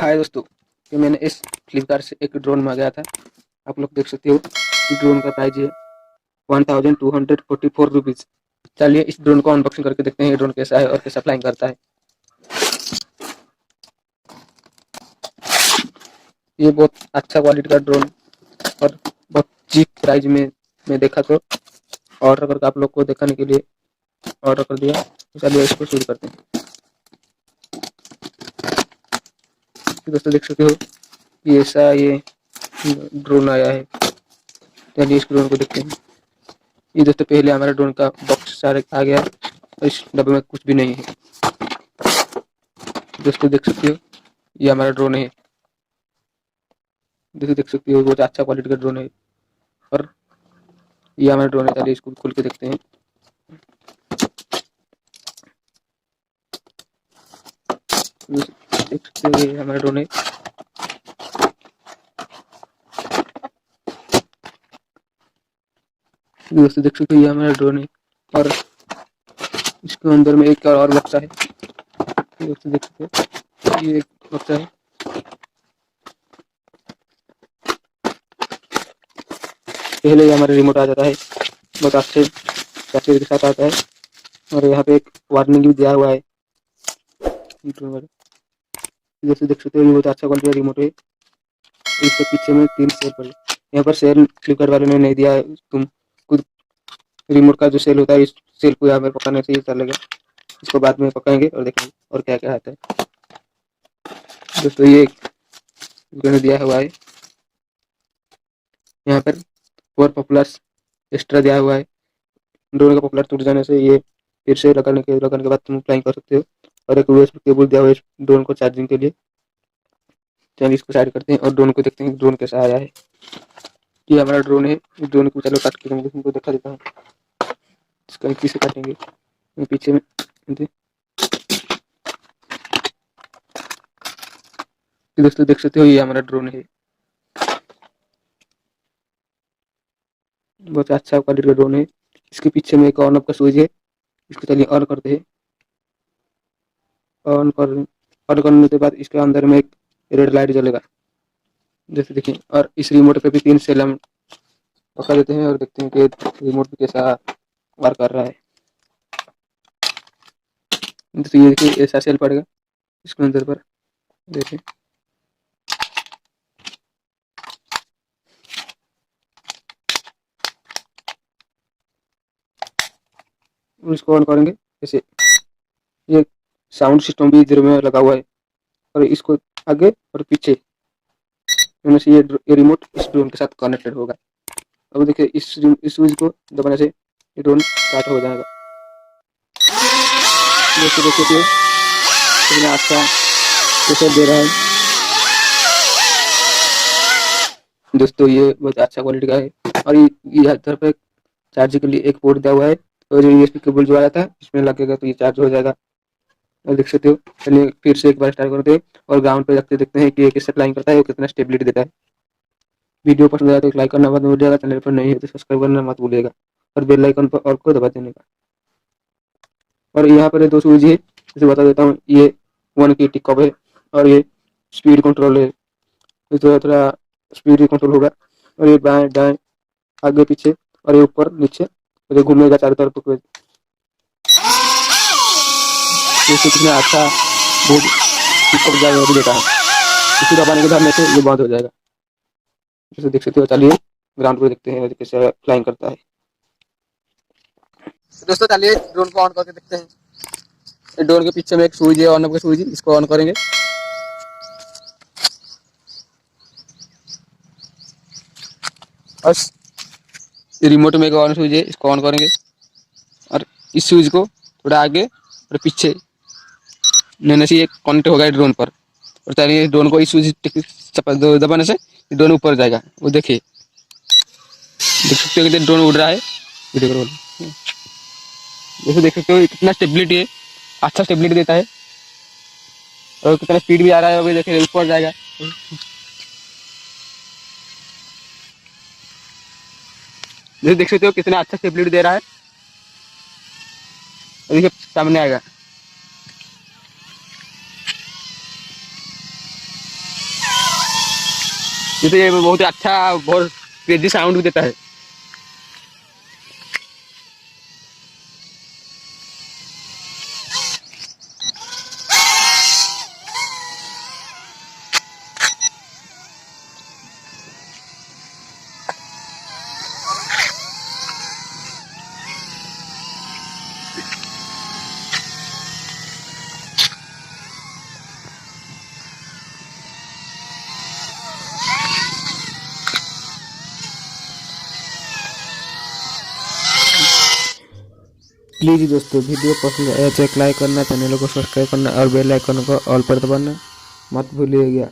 हाय दोस्तों, कि मैंने इस फ्लिपकार्ट से एक ड्रोन मंगाया था। आप लोग देख सकते हो कि ड्रोन का प्राइस है 1244 रुपीज़। चलिए इस ड्रोन को अनबॉक्सिंग करके देखते हैं ये ड्रोन कैसा है और कैसा फ्लाइंग करता है। ये बहुत अच्छा क्वालिटी का ड्रोन और बहुत चीप प्राइस में मैं देखा तो ऑर्डर करके आप लोग को दिखाने के लिए ऑर्डर कर दिया। तो चलिए इसको शुरू करते हैं। तो दोस्तों देख सकते हो कि ऐसा ये ड्रोन आया है। चलिए इस ड्रोन को देखते हैं। ये दोस्तों पहले हमारा ड्रोन का बॉक्स सारे आ गया और इस डब्बे में कुछ भी नहीं है। दोस्तों देख सकते हो ये हमारा ड्रोन है। दोस्तों देख सकते हो बहुत अच्छा क्वालिटी का ड्रोन है और ये हमारा ड्रोन है। चलिए इसको खोल के देखते हैं। देख सकते हो ये हमारा ड्रोन है। दोस्तों देख सकते हो ये हमारा ड्रोन है और इसके अंदर में एक और बक्सा है। दोस्तों देख सकते हो ये एक बक्सा है। पहले ही हमारा रिमोट आ जाता है, बहुत अच्छे फीचर के साथ आता है और यहाँ पे एक वार्निंग भी दिया हुआ है। जैसे देख सकते हो ये बहुत अच्छा क्वालिटी का रिमोट है। इसके पीछे में 3 सेल पर यहाँ पर सेल फ्लिपकार्ट वालों ने नहीं दिया है। तुम खुद रिमोट का जो सेल होता है इस सेल को यहाँ पर पकाने से ही चलेगा। इसको बाद में पकाएंगे और देखेंगे और क्या क्या आता है। दोस्तों ये इन्होंने दिया हुआ है, यहाँ पर 4 पॉपुलर एक्स्ट्रा दिया हुआ है। ड्रोन का पॉपुलर टूट जाने से ये फिर से लगाने के बाद तुम फ्लाइंग कर सकते हो और एक यूएसबी केबल दिया हुआ है ड्रोन को चार्जिंग के लिए। चलिए इसको साइड करते हैं और ड्रोन को देखते हैं ड्रोन कैसा आया है। ये हमारा ड्रोन है। ड्रोन को चलो काट के तुमको दिखा देता हूँ। इसका किसे काटेंगे पीछे में दोस्तों देख सकते हो ये हमारा ड्रोन है। बहुत अच्छा क्वालिटी का ड्रोन है। इसके पीछे में एक ऑन ऑफ का स्विच है। इसको चलिए ऑन करते हैं। ऑन करने के बाद इसके अंदर में एक रेड लाइट जलेगा जैसे देखिए। और इस रिमोट पे भी 3 सेल हम पका देते हैं और देखते हैं कि रिमोट भी कैसा वर्क कर रहा है। तो ये देखिए ऐसा सेल पड़ेगा इसके अंदर पर देखिए। इसको ऑन करेंगे जैसे ये साउंड सिस्टम भी इधर में लगा हुआ है और इसको आगे और पीछे दोनों से ये रिमोट इस ड्रोन के साथ कनेक्टेड होगा। अब देखिए इस स्विच को दबाने से ये ड्रोन स्टार्ट हो जाएगा। देखिए कितना अच्छा प्रेशर दे रहा है। दोस्तों ये बहुत अच्छा क्वालिटी का है और ये इधर पे चार्ज के लिए एक पोर्ट दिया हुआ है और यूएसबी केबल जो आया था इसमें लगेगा तो ये चार्ज हो जाएगा। और देख सकते हो। चलिए फिर से एक बार स्टार्ट करते हैं और ग्राउंड पे रखते देखते हैं कि ये कैसे फ्लाइंग करता है और कितना स्टेबिलिटी देता है। वीडियो पसंद आया तो एक लाइक करना मत भूलिएगा। चैनल पर नहीं है तो सब्सक्राइब करना मत भूलिएगा और बेल आइकन पर और को दबा देने का। और यहाँ पर 2 स्विच है जैसे बता देता हूँ। ये 1 की टिक है और ये स्पीड कंट्रोल है। थोड़ा स्पीड कंट्रोल होगा और ये बाएं दाएं आगे पीछे और ये ऊपर नीचे और ये घूमेगा चारों तरफ। कितना अच्छा बहुत टिक जाएगा भी देता है। इसी दबाने के बाद में से ये बंद हो जाएगा जैसे देख सकते हो। चलिए ग्राउंड को देखते हैं कैसे फ्लाइंग करता है। दोस्तों चलिए ड्रोन को ऑन करके देखते हैं। ड्रोन के पीछे में एक स्विच है, ऑन ऑफ का स्विच, इसको ऑन करेंगे और रिमोट में एक ऑन स्विच है, इसको ऑन करेंगे और इस स्विच को थोड़ा आगे और पीछे लेने से ये कनेक्ट होगा ड्रोन पर। और चलिए ड्रोन को इस स्विच दबाने से ड्रोन ऊपर जाएगा। वो देखिए देख सकते हो कि ड्रोन उड़ रहा है। वीडियो करो जैसे देख सकते हो कितना स्टेबिलिटी है, अच्छा स्टेबिलिटी देता है और कितना स्पीड भी आ रहा है। अभी देखिए ऊपर जाएगा। जैसे देख सकते हो कितना अच्छा स्टेबिलिटी दे रहा है। देखिए सामने आएगा। जैसे ये बहुत अच्छा, बहुत तेजी साउंड भी देता है। प्लीज़ दोस्तों, वीडियो पसंद आया तो एक लाइक करना, चैनल को सब्सक्राइब करना और बेल आइकन को ऑल पर दबाना मत भूलिएगा।